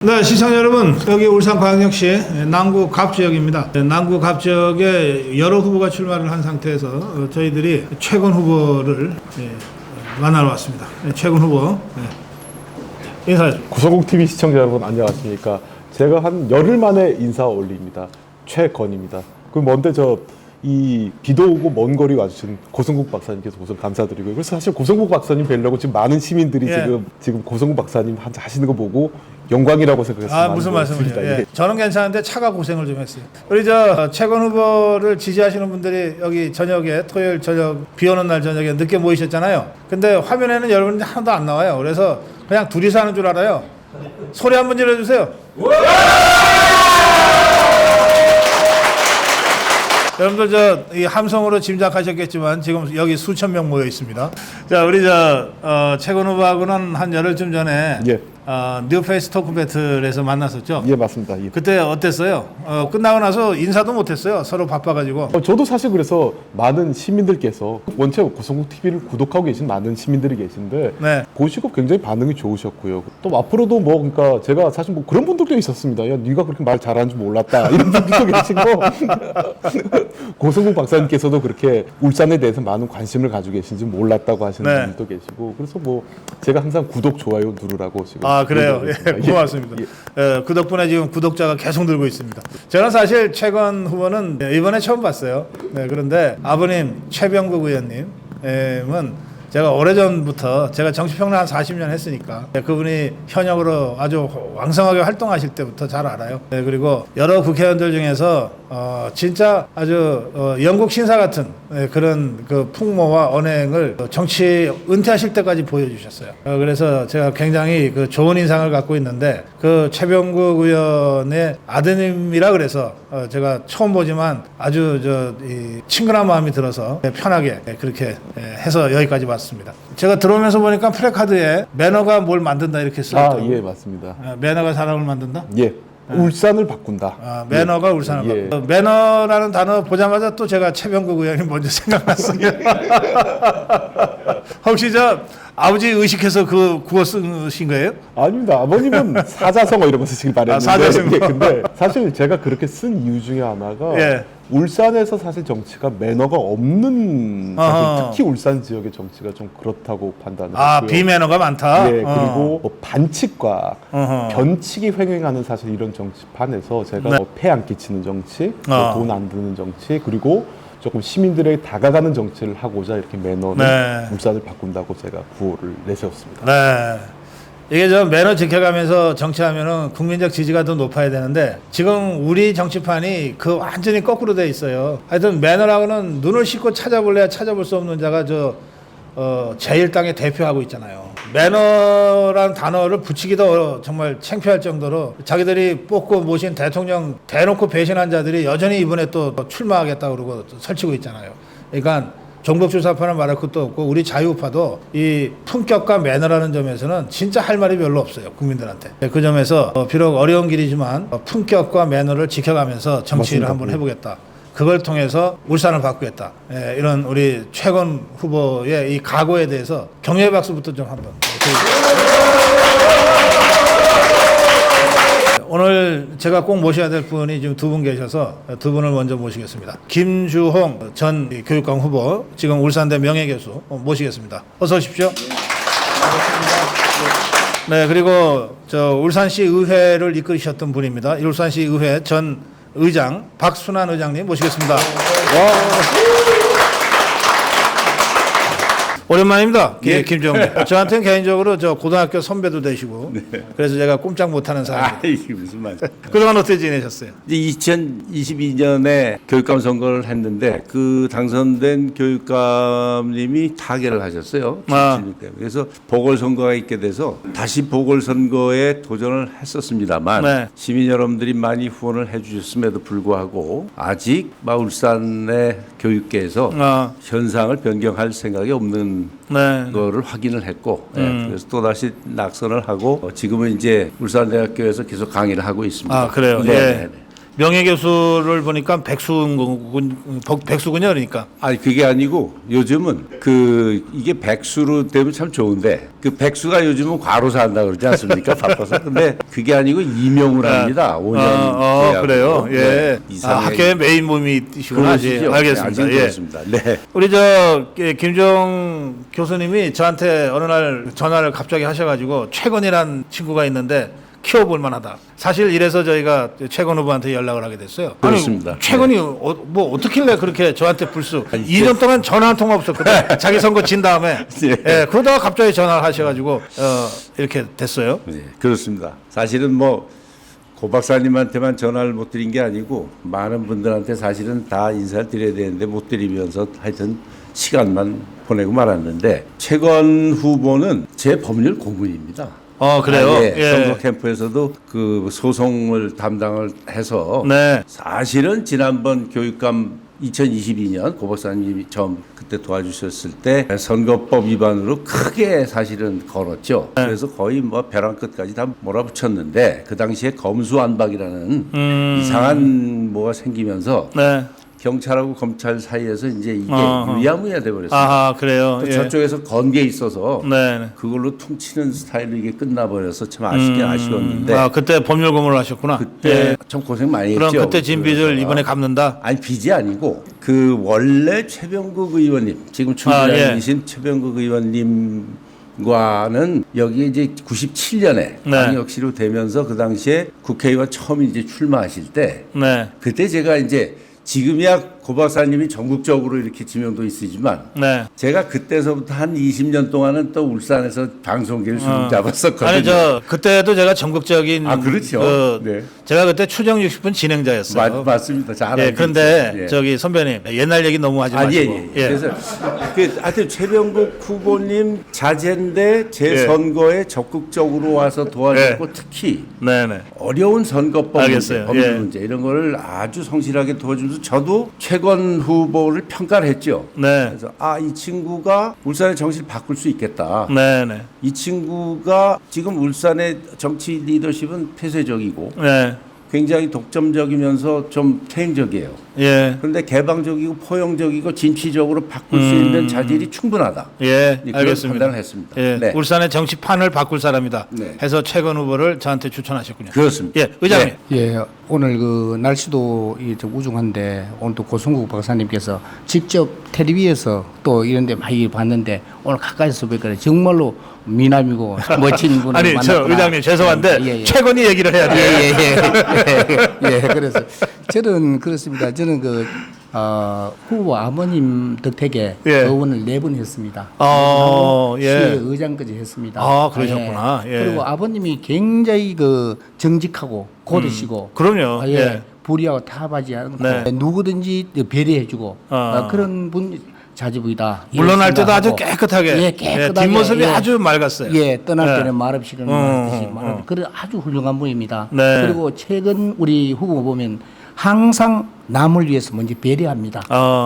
네, 시청자 여러분, 여기 울산광역시 남구 갑지역입니다. 남구 갑지역에 여러 후보가 출마를 한 상태에서 저희들이 최근 후보를 만나러 왔습니다. 최근 후보 인사해 주세요. 구성국 TV 시청자 여러분 안녕하십니까? 제가 한 열흘 만에 인사 올립니다. 최건입니다. 그 뭔데 이 비도 오고 먼 거리 와주신 고성국 박사님께서 우선 감사드리고요. 그래서 사실 고성국 박사님 뵈려고 지금 많은 시민들이 지금 고성국 박사님 하시는 거 보고 영광이라고 생각했습니다. 무슨 말씀이세요? 저는 괜찮은데 차가 고생을 좀 했어요. 우리 최건 후보를 지지하시는 분들이 여기 저녁에 토요일 저녁 비 오는 날 저녁에 늦게 모이셨잖아요. 근데 화면에는 여러분들 하나도 안 나와요. 그래서 그냥 둘이서 하는 줄 알아요. 소리 한번 질러주세요. 여러분들 이 함성으로 짐작하셨겠지만 지금 여기 수천 명 모여 있습니다. 자, 우리 최건 후보하고는 한 열흘쯤 전에 뉴페이스 토크 배틀에서 만났었죠. 예, 맞습니다. 예. 그때 어땠어요? 끝나고 나서 인사도 못했어요. 서로 바빠가지고. 저도 사실 그래서 많은 시민들께서 원체 고성국 TV를 구독하고 계신 많은 시민들이 계신데 보시고 굉장히 반응이 좋으셨고요. 또 앞으로도 그러니까 제가 사실 그런 분들도 있었습니다. 야, 네가 그렇게 말 잘하는 줄 몰랐다 이런 분들도 계시고 고성국 박사님께서도 그렇게 울산에 대해서 많은 관심을 가지고 계신지 몰랐다고 하시는 분들도 계시고 그래서 제가 항상 구독 좋아요 누르라고 지금. 그래요. 예, 고맙습니다. 그 덕분에 지금 구독자가 계속 늘고 있습니다. 저는 사실 최건 후보는 이번에 처음 봤어요. 그런데 아버님 최병국 의원님은 제가 오래전부터 제가 정치평론 한 40년 했으니까 그분이 현역으로 아주 왕성하게 활동하실 때부터 잘 알아요. 그리고 여러 국회의원들 중에서 진짜 아주 영국 신사 같은 그런 그 풍모와 언행을 정치 은퇴하실 때까지 보여주셨어요. 그래서 제가 굉장히 그 좋은 인상을 갖고 있는데 그 최병국 의원의 아드님이라 그래서 제가 처음 보지만 아주 이 친근한 마음이 들어서 편하게 그렇게 해서 여기까지 왔습니다. 제가 들어오면서 보니까 플래카드에 매너가 뭘 만든다 이렇게 써있더라고요. 예, 맞습니다. 매너가 사람을 만든다? 예. 울산을 바꾼다. 매너가 울산을 바꾼다. 매너라는 단어 보자마자 또 제가 최병국 의원이 먼저 생각났습니다. 혹시 아버지 의식해서 그 구어 쓰신 거예요? 아닙니다. 아버님은 사자성어 이런 거 쓰시길 바랬는데. 사자성어. 근데 사실 제가 그렇게 쓴 이유 중에 하나가 울산에서 사실 정치가 매너가 없는 사실 특히 울산 지역의 정치가 좀 그렇다고 판단을 했고요. 비매너가 많다. 그리고 반칙과 변칙이 횡행하는 사실 이런 정치판에서 제가 폐 안 끼치는 정치, 돈 안 드는 정치, 그리고 조금 시민들에게 다가가는 정치를 하고자 이렇게 매너는 울산을 바꾼다고 제가 구호를 내세웠습니다. 이게 매너 지켜가면서 정치하면은 국민적 지지가 더 높아야 되는데 지금 우리 정치판이 완전히 거꾸로 돼 있어요. 하여튼 매너라고는 눈을 씻고 찾아볼래야 찾아볼 수 없는 자가 제1당의 대표하고 있잖아요. 매너라는 단어를 붙이기도 정말 창피할 정도로 자기들이 뽑고 모신 대통령 대놓고 배신한 자들이 여전히 이번에 또 출마하겠다고 그러고 설치고 있잖아요. 그러니까 종북주사파는 말할 것도 없고 우리 자유파도 이 품격과 매너라는 점에서는 진짜 할 말이 별로 없어요. 국민들한테. 그 점에서 비록 어려운 길이지만 품격과 매너를 지켜가면서 정치를 한번 해보겠다. 그걸 통해서 울산을 바꾸겠다. 이런 우리 최건 후보의 이 각오에 대해서 격려의 박수부터 좀 한번. 오늘 제가 꼭 모셔야 될 분이 지금 두 분 계셔서 두 분을 먼저 모시겠습니다. 김주홍 전 교육감 후보, 지금 울산대 명예교수 모시겠습니다. 어서 오십시오. 그리고 울산시 의회를 이끌으셨던 분입니다. 울산시 의회 전 의장 박순환 의장님 모시겠습니다. 오랜만입니다. 김정민. 저한테는 개인적으로 고등학교 선배도 되시고 그래서 제가 꼼짝 못하는 사람입니다. 이게 무슨 말이야. 그동안 어떻게 지내셨어요? 2022년에 교육감 선거를 했는데 그 당선된 교육감님이 타계를 하셨어요. 그래서 보궐선거가 있게 돼서 다시 보궐선거에 도전을 했었습니다만 시민 여러분들이 많이 후원을 해주셨음에도 불구하고 아직 울산의 교육계에서 현상을 변경할 생각이 없는 거를 확인을 했고 그래서 또 다시 낙선을 하고 지금은 이제 울산대학교에서 계속 강의를 하고 있습니다. 그래요. 명예교수를 보니까 백수군요, 그러니까. 아니 그게 아니고 요즘은 이게 백수로 되면 참 좋은데 그 백수가 요즘은 과로사 한다 그러지 않습니까? 바빠서. 근데 그게 아니고 임용을 합니다. 5년 계약으로. 그래요. 예. 네, 이상의 학교에 메인 몸이시구나. 그러시죠. 알겠습니다. 네, 예. 그렇습니다. 네. 우리 김종 교수님이 저한테 어느 날 전화를 갑자기 하셔가지고 최건이란 친구가 있는데 키워볼 만하다. 사실 이래서 저희가 최건 후보한테 연락을 하게 됐어요. 그렇습니다. 아니, 최건이 뭐 어떻길래 그렇게 저한테 불쑥 아니, 2년 동안 전화 한 통 없었거든. 자기 선거 진 다음에. 예. 예, 그러다가 갑자기 전화를 하셔가지고 이렇게 됐어요. 네, 그렇습니다. 사실은 뭐 고 박사님한테만 전화를 못 드린 게 아니고 많은 분들한테 사실은 다 인사를 드려야 되는데 못 드리면서 하여튼 시간만 보내고 말았는데 최건 후보는 제 법률 고문입니다. 그래요? 예. 선거 캠프에서도 그 소송을 담당을 해서 네. 사실은 지난번 교육감 2022년 고 박사님이 처음 그때 도와주셨을 때 선거법 위반으로 크게 사실은 걸었죠. 네. 그래서 거의 뭐 벼랑 끝까지 다 몰아붙였는데 그 당시에 검수안박이라는 이상한 뭐가 생기면서 네. 경찰하고 검찰 사이에서 이제 이게 어허. 유야무야 돼버렸어요. 아하, 그래요. 또 예. 저쪽에서 건 게 있어서 네. 그걸로 퉁치는 스타일로 이게 끝나버려서 참 아쉽긴 아쉬웠는데 그때 법률 고문을 하셨구나. 그때 예. 참 고생 많이 그럼 했죠. 그때 진 빚을 그러다가. 이번에 갚는다? 아니 빚이 아니고 그 원래 최병국 의원님 지금 총장이신 최병국 의원님과는 여기 이제 97년에 네. 광역시로 되면서 그 당시에 국회의원 처음 이제 출마하실 때 네. 그때 제가 이제 지금이야 고 박사님이 전국적으로 이렇게 지명도 있으지만 네. 제가 그때서부터 한 20년 동안은 또 울산에서 방송계를 주름 잡았었거든요. 아니 그때도 제가 전국적인 그렇죠. 네. 제가 그때 추정 60분 진행자였어요. 맞습니다. 잘 알고 예, 그런데 있죠. 예. 저기 선배님 옛날 얘기 너무 하지 마시고. 예. 그래서 하여튼 최병국 후보님 자제인데 제 예. 선거에 적극적으로 와서 도와줬고 특히 네네. 어려운 선거법 알겠어요. 문제, 법률 예. 문제 이런 거를 아주 성실하게 도와주면서 저도 최건 후보를 평가를 했죠. 네. 그래서 이 친구가 울산의 정치를 바꿀 수 있겠다. 네네. 이 친구가 지금 울산의 정치 리더십은 폐쇄적이고 네. 굉장히 독점적이면서 좀 퇴행적이에요. 예. 그런데 개방적이고 포용적이고 진취적으로 바꿀 수 있는 자질이 충분하다. 예. 그런 알겠습니다. 판단을 했습니다. 예. 네. 울산의 정치판을 바꿀 사람이다. 네. 해서 최건 후보를 저한테 추천하셨군요. 그렇습니다. 예. 의장님. 네. 예, 오늘 그 날씨도 좀 우중한데 오늘 또 고승국 박사님께서 직접 텔레비에서 또 이런데 많이 봤는데 오늘 가까이서 뵙니까 정말로 미남이고 멋진 분을 아니 만났구나. 저 의장님 죄송한데 예, 예. 최건이 얘기를 해야 돼요. 예, 그래서 저는 그렇습니다. 저는 그 후보 아버님 덕택에 예. 의원을 4번 했습니다. 예. 시의 의장까지 했습니다. 그러셨구나. 예. 그리고 아버님이 굉장히 그 정직하고 고드시고 그럼요. 예. 불의하고 타박하지 않고 네. 누구든지 배려해주고 어. 그런 분 자지부이다. 물러날 때도 아주 생각하고. 깨끗하게. 예, 깨끗하게. 뒷모습이 예. 아주 맑았어요. 예, 떠날 예. 때는 말없이는 말듯이 말없이 그런 아주 훌륭한 분입니다. 네. 그리고 최근 우리 후보 보면 항상 남을 위해서 먼저 배려합니다.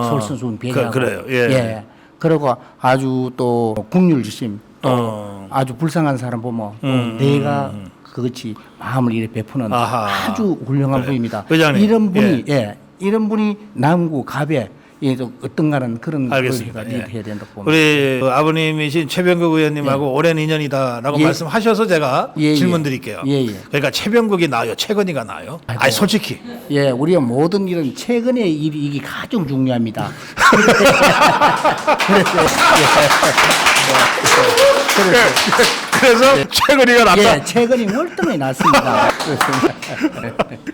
솔선수범 배려하고. 그래요. 예. 그리고 아주 또 국률심 또 어. 아주 불쌍한 사람 보면 또 내가 그것이 마음을 이렇게 베푸는 아하. 아주 훌륭한 분입니다. 의장님. 이런 분이 이런 분이 남구 갑에 어떤가는 그런 걸 알겠습니다. 해야 된다고 봅니다. 우리 그 아버님이신 최병국 의원님하고 오랜 인연이다라고 예. 말씀하셔서 제가 예, 질문 예. 드릴게요. 예. 그러니까 최병국이 나아요, 최건이가 나아요? 아니 솔직히. 예, 우리가 모든 일은 최근의 일이 이게 가장 중요합니다. 그래서 최건이가 낫다. 예, 최근이 월등히 낫습니다.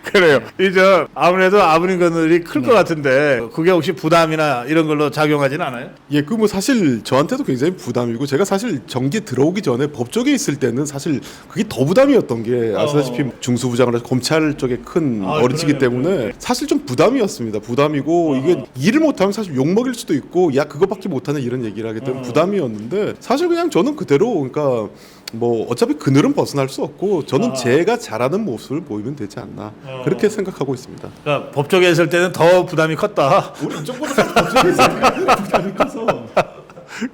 그래요. 이제 아무래도 아버님 건들이 클 것 같은데 그게 혹시 부담이나 이런 걸로 작용하지는 않아요? 예, 그 뭐 사실 저한테도 굉장히 부담이고 제가 사실 정계 들어오기 전에 법 쪽에 있을 때는 사실 그게 더 부담이었던 게 아시다시피 중수부장을 해서 검찰 쪽에 큰 어리지기 때문에 사실 좀 부담이었습니다. 부담이고 이게 일을 못하면 사실 욕 먹일 수도 있고 야 그거밖에 못하는 이런 얘기를 하기 때문에 부담이었는데 사실 그냥 저는 그대로 그러니까 뭐 어차피 그늘은 벗어날 수 없고 저는 제가 잘하는 모습을 보이면 되지 않나 그렇게 생각하고 있습니다. 그러니까 법조계 있을 때는 더 부담이 컸다. 우리 이쪽보다 사실 법조계 있을 때 부담이 커서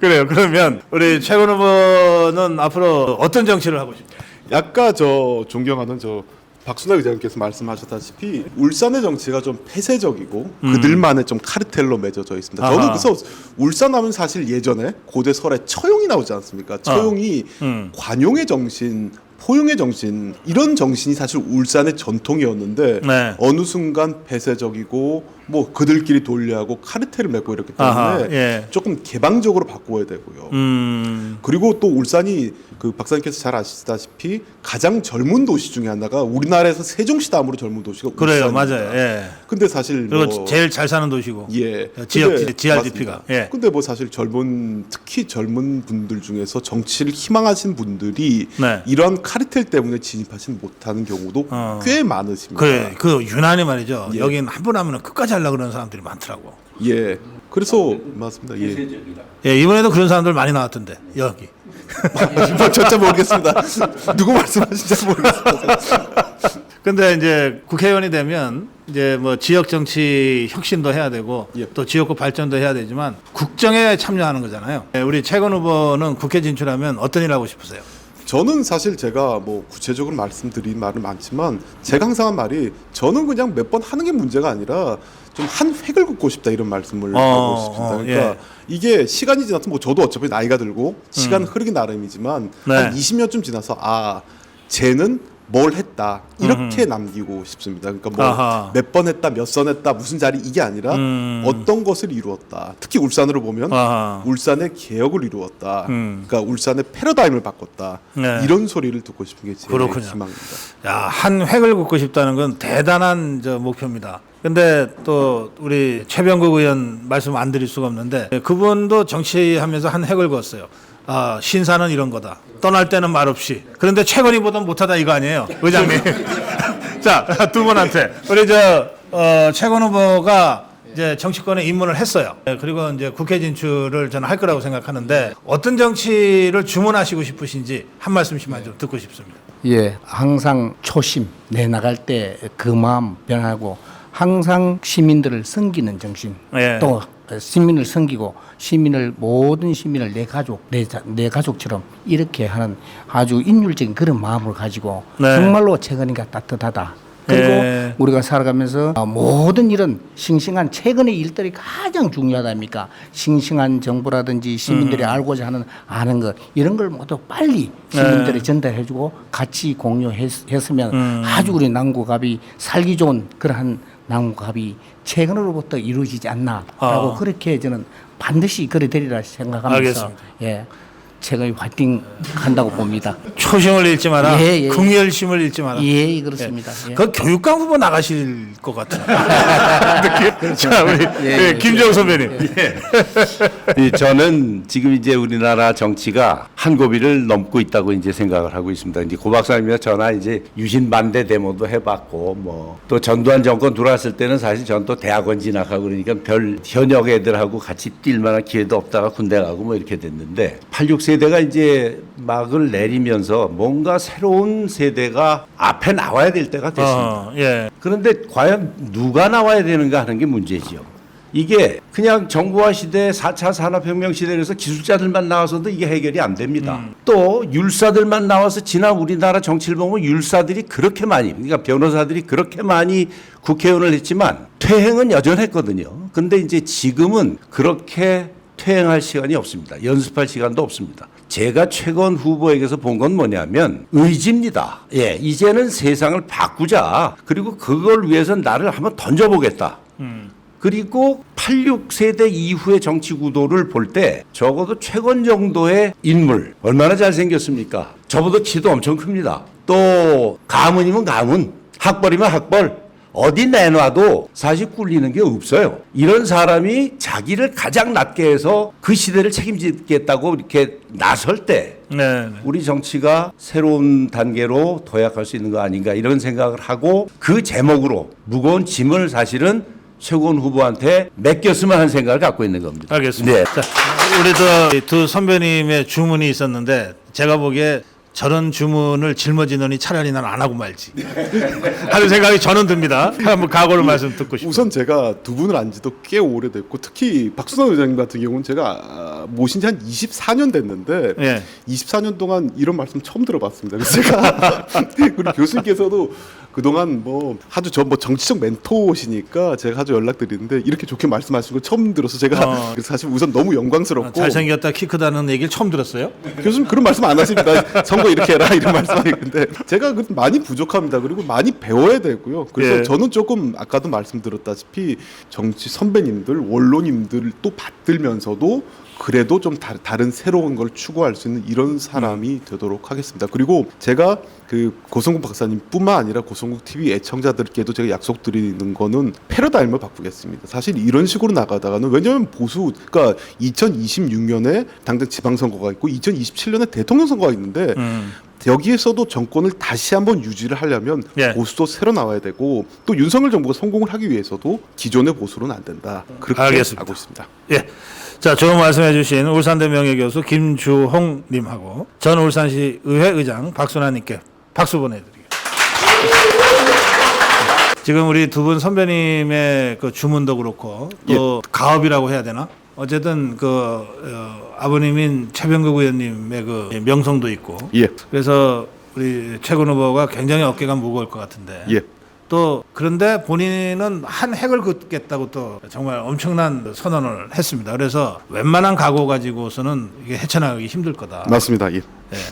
그래요. 그러면 우리 최건 후보는 앞으로 어떤 정치를 하고 싶어요? 약간 저 존경하는 저 박순학 의장님께서 말씀하셨다시피 울산의 정치가 좀 폐쇄적이고 그들만의 좀 카르텔로 맺어져 있습니다. 아하. 저는 그래서 울산 하면 사실 예전에 고대 설에 처용이 나오지 않습니까? 처용이 관용의 정신, 포용의 정신 이런 정신이 사실 울산의 전통이었는데 네. 어느 순간 폐쇄적이고 뭐 그들끼리 돈리하고 카르텔을 맺고 이렇기 때문에 아하, 예. 조금 개방적으로 바꿔야 되고요. 그리고 또 울산이 그 박사님께서 잘 아시다시피 가장 젊은 도시 중에 하나가 우리나라에서 세종시 다음으로 젊은 도시가 그래요, 울산입니다. 맞아요. 예. 근데 사실 그리고 뭐 제일 잘 사는 도시고. 예. 지역 근데 GRDP가. 맞습니다. 예. 근데 뭐 사실 특히 젊은 분들 중에서 정치를 희망하신 분들이 네. 이런 카르텔 때문에 진입하지 못하는 경우도 꽤 많으십니다. 그래, 그 유난히 말이죠. 예. 여긴 한 번 하면 끝까지 하려고 그러는 사람들이 많더라고. 예. 그래서 맞습니다. 예. 예, 이번에도 그런 사람들 많이 나왔던데 여기. 뭐 진짜 모르겠습니다. 누구 말씀하신지 모르겠습니다. 근데 이제 국회의원이 되면 이제 뭐 지역 정치 혁신도 해야 되고 예. 또 지역구 발전도 해야 되지만 국정에 참여하는 거잖아요. 예, 우리 최건 후보는 국회 진출하면 어떤 일 하고 싶으세요? 저는 사실 제가 뭐 구체적으로 말씀드린 말은 많지만 제가 항상 한 말이 저는 그냥 몇 번 하는 게 문제가 아니라 좀 한 획을 긋고 싶다 이런 말씀을 하고 싶습니다. 그러니까 예. 이게 시간이 지나서 뭐 저도 어차피 나이가 들고 시간 흐르기 나름이지만 네. 한 20년쯤 지나서 아 쟤는 뭘 했다 이렇게 남기고 싶습니다. 그러니까 아하. 뭐 몇 번 했다, 몇 선 했다, 무슨 자리 이게 아니라 어떤 것을 이루었다. 특히 울산으로 보면 아하. 울산의 개혁을 이루었다. 그러니까 울산의 패러다임을 바꿨다. 네. 이런 소리를 듣고 싶은 게 제 그렇군요. 희망입니다. 야, 한 획을 긋고 싶다는 건 대단한 목표입니다. 근데 또 우리 최병국 의원 말씀 안 드릴 수가 없는데 그분도 정치하면서 한 획을 그었어요. 아, 신사는 이런 거다. 떠날 때는 말없이. 그런데 최건희보다 못하다 이거 아니에요, 의장님. 자, 두 분한테 우리 최건 후보가 이제 정치권에 입문을 했어요. 그리고 이제 국회 진출을 저는 할 거라고 생각하는데 어떤 정치를 주문하시고 싶으신지 한 말씀씩만 좀 듣고 싶습니다. 예, 항상 초심 내 나갈 때 그 마음 변하고 항상 시민들을 섬기는 정신 예. 또 시민을 섬기고 모든 시민을 내 가족처럼 이렇게 하는 아주 인륜적인 그런 마음을 가지고 네. 정말로 최근이가 따뜻하다. 그리고 예. 우리가 살아가면서 모든 이런 싱싱한 최근의 일들이 가장 중요하다니까 싱싱한 정보라든지 시민들이 알고자 하는 아는 것 이런 걸 모두 빨리 시민들이 전달해주고 같이 공유했으면 아주 우리 남구갑이 살기 좋은 그러한 남구갑이 최근으로부터 이루어지지 않나라고 그렇게 저는 반드시 그래 되리라 생각하면서 알겠습니다. 예. 제가 화이팅 한다고 봅니다. 초심을 잃지 마라. 예, 예. 긍열심을 잃지 마라. 예, 그렇습니다. 예. 그 교육감 후보 나가실 것 같아요. 자, 우리 예, 김정 선배님. 저는 지금 이제 우리나라 정치가 한 고비를 넘고 있다고 이제 생각을 하고 있습니다. 이제 고 박사님이나 저나 이제 유신 반대 데모도 해봤고 뭐 또 전두환 정권 들어왔을 때는 사실 전 또 대학원 진학하고 그러니까 별 현역 애들하고 같이 뛸 만한 기회도 없다가 군대 가고 뭐 이렇게 됐는데 86세대가 이제 막을 내리면서 뭔가 새로운 세대가 앞에 나와야 될 때가 됐습니다. 예. 그런데 과연 누가 나와야 되는가 하는 게 문제지요. 이게 그냥 정보화 시대 4차 산업혁명 시대에서 기술자들만 나와서도 이게 해결이 안 됩니다. 또 율사들만 나와서 지난 우리나라 정치를 보면 율사들이 그렇게 많이 그러니까 변호사들이 그렇게 많이 국회의원을 했지만 퇴행은 여전했거든요. 근데 이제 지금은 그렇게 퇴행할 시간이 없습니다. 연습할 시간도 없습니다. 제가 최건 후보에게서 본 건 뭐냐면 의지입니다. 예, 이제는 세상을 바꾸자. 그리고 그걸 위해서 나를 한번 던져보겠다. 그리고 86세대 이후의 정치 구도를 볼 때 적어도 최건 정도의 인물 얼마나 잘생겼습니까? 저보다 키도 엄청 큽니다. 또 가문이면 가문, 학벌이면 학벌 어디 내놔도 사실 꿀리는 게 없어요. 이런 사람이 자기를 가장 낮게 해서 그 시대를 책임지겠다고 이렇게 나설 때 네. 우리 정치가 새로운 단계로 도약할 수 있는 거 아닌가 이런 생각을 하고 그 제목으로 무거운 짐을 사실은 최고원 후보한테 맡겼으면 하는 생각을 갖고 있는 겁니다. 알겠습니다. 네. 자, 우리 두 선배님의 주문이 있었는데 제가 보기에 저런 주문을 짊어지느니 차라리 난 안 하고 말지 하는 생각이 저는 듭니다. 한번 각오를 말씀 듣고 싶습니다. 우선 제가 두 분을 안 지도 꽤 오래됐고 특히 박순환 의장님 같은 경우는 제가 모신 지 한 24년 됐는데 예. 24년 동안 이런 말씀 처음 들어봤습니다. 그래서 제가 우리 교수님께서도 그동안 뭐 아주 저 뭐 정치적 멘토시니까 제가 아주 연락드리는데 이렇게 좋게 말씀하신 거 처음 들어서 제가 그래서 사실 우선 너무 영광스럽고 잘생겼다 키 크다는 얘기를 처음 들었어요. 교수님 그런 말씀 안 하십니다. 선거 이렇게 해라 이런 말씀하시는데 제가 많이 부족합니다. 그리고 많이 배워야 되고요. 그래서 예. 저는 조금 아까도 말씀드렸다시피 정치 선배님들, 원로님들 또 받들면서도 그래도 좀 다른 새로운 걸 추구할 수 있는 이런 사람이 되도록 하겠습니다. 그리고 제가 그 고성국 박사님뿐만 아니라 고성국 TV 애청자들께도 제가 약속드리는 거는 패러다임을 바꾸겠습니다. 사실 이런 식으로 나가다가는 왜냐하면 그러니까 2026년에 당장 지방선거가 있고 2027년에 대통령 선거가 있는데 여기에서도 정권을 다시 한번 유지를 하려면 예. 보수도 새로 나와야 되고 또 윤석열 정부가 성공을 하기 위해서도 기존의 보수로는 안 된다. 그렇게 알겠습니다. 하고 있습니다. 예. 자, 좋은 말씀해 주신 울산대 명예교수 김주홍 님하고 전 울산시 의회 의장 박순환 님께 박수 보내드리겠습니다. 지금 우리 두 분 선배님의 그 주문도 그렇고 또 가업이라고 해야 되나? 어쨌든 그 아버님인 최병국 의원님의 그 명성도 있고 예. 그래서 우리 최근 후보가 굉장히 어깨가 무거울 것 같은데 예. 또 그런데 본인은 한 획을 긋겠다고 또 정말 엄청난 선언을 했습니다. 그래서 웬만한 각오 가지고서는 이게 헤쳐나가기 힘들 거다. 맞습니다. 예. 예.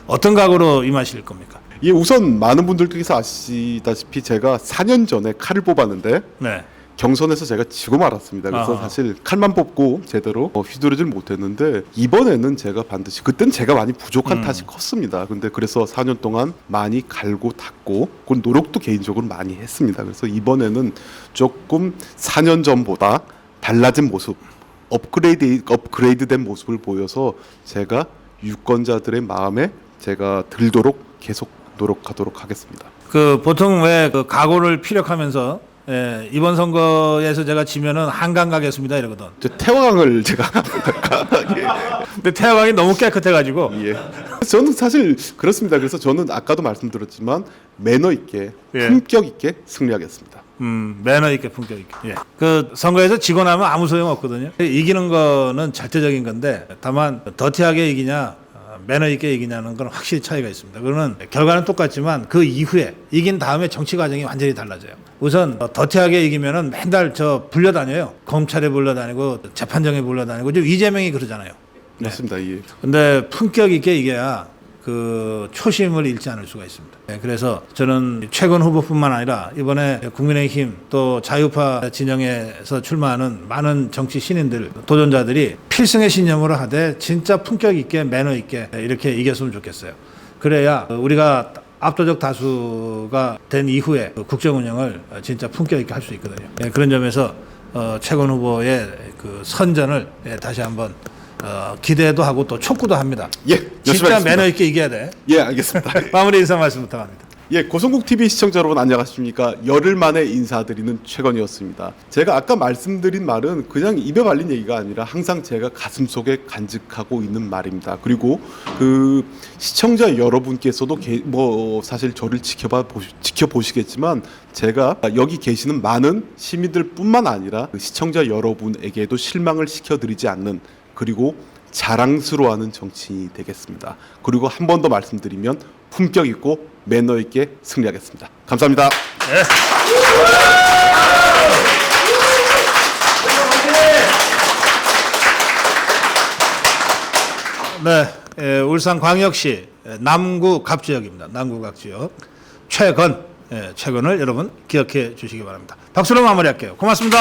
어떤 각오로 임하실 겁니까? 예, 우선 많은 분들께서 아시다시피 제가 4년 전에 칼을 뽑았는데 네. 경선에서 제가 지고 말았습니다. 그래서 아하. 사실 칼만 뽑고 제대로 휘두르질 못했는데 이번에는 제가 반드시 그땐 제가 많이 부족한 탓이 컸습니다. 근데 그래서 4년 동안 많이 갈고 닦고 그 노력도 개인적으로 많이 했습니다. 그래서 이번에는 조금 4년 전보다 달라진 모습, 업그레이드된 모습을 보여서 제가 유권자들의 마음에 제가 들도록 계속 노력하도록 하겠습니다. 그 보통 왜 그 각오를 피력하면서 예, 이번 선거에서 제가 지면은 한강 가겠습니다 이러거든. 저 태화강을 제가 근데 태양광이 너무 깨끗해가지고 예. 저는 사실 그렇습니다. 그래서 저는 아까도 말씀드렸지만 매너 있게 예. 품격 있게 승리하겠습니다. 매너 있게 품격 있게. 예. 그 선거에서 지고 나면 아무 소용 없거든요. 이기는 거는 절대적인 건데 다만 더티하게 이기냐 매너 있게 이기냐는 건 확실히 차이가 있습니다. 그러면 결과는 똑같지만 그 이후에 이긴 다음에 정치 과정이 완전히 달라져요. 우선 더티하게 이기면은 맨날 저 불려다녀요. 검찰에 불려다니고 재판정에 불려다니고 지금 이재명이 그러잖아요. 맞습니다. 예. 근데 품격 있게 이겨야 그 초심을 잃지 않을 수가 있습니다. 네, 그래서 저는 최근 후보뿐만 아니라 이번에 국민의힘 또 자유파 진영에서 출마하는 많은 정치 신인들 도전자들이 필승의 신념으로 하되 진짜 품격 있게 매너 있게 이렇게 이겼으면 좋겠어요. 그래야 우리가 압도적 다수가 된 이후에 국정 운영을 진짜 품격 있게 할 수 있거든요. 네, 그런 점에서 최근 후보의 그 선전을 다시 한번 기대도 하고 또 촉구도 합니다. 예. 열심히 진짜 하겠습니다. 매너 있게 이겨야 돼. 예, 알겠습니다. 마무리 인사 말씀 부탁합니다. 예, 고성국 TV 시청자 여러분 안녕하십니까? 열흘 만에 인사드리는 최건이었습니다. 제가 아까 말씀드린 말은 그냥 입에 발린 얘기가 아니라 항상 제가 가슴속에 간직하고 있는 말입니다. 그리고 그 시청자 여러분께서도 뭐 사실 저를 지켜보시겠지만 제가 여기 계시는 많은 시민들뿐만 아니라 그 시청자 여러분에게도 실망을 시켜드리지 않는 그리고 자랑스러워하는 정치인이 되겠습니다. 그리고 한 번 더 말씀드리면 품격 있고 매너 있게 승리하겠습니다. 감사합니다. 네, 울산광역시 남구 갑지역입니다. 남구 갑지역 최건, 최건을 여러분 기억해 주시기 바랍니다. 박수로 마무리할게요. 고맙습니다.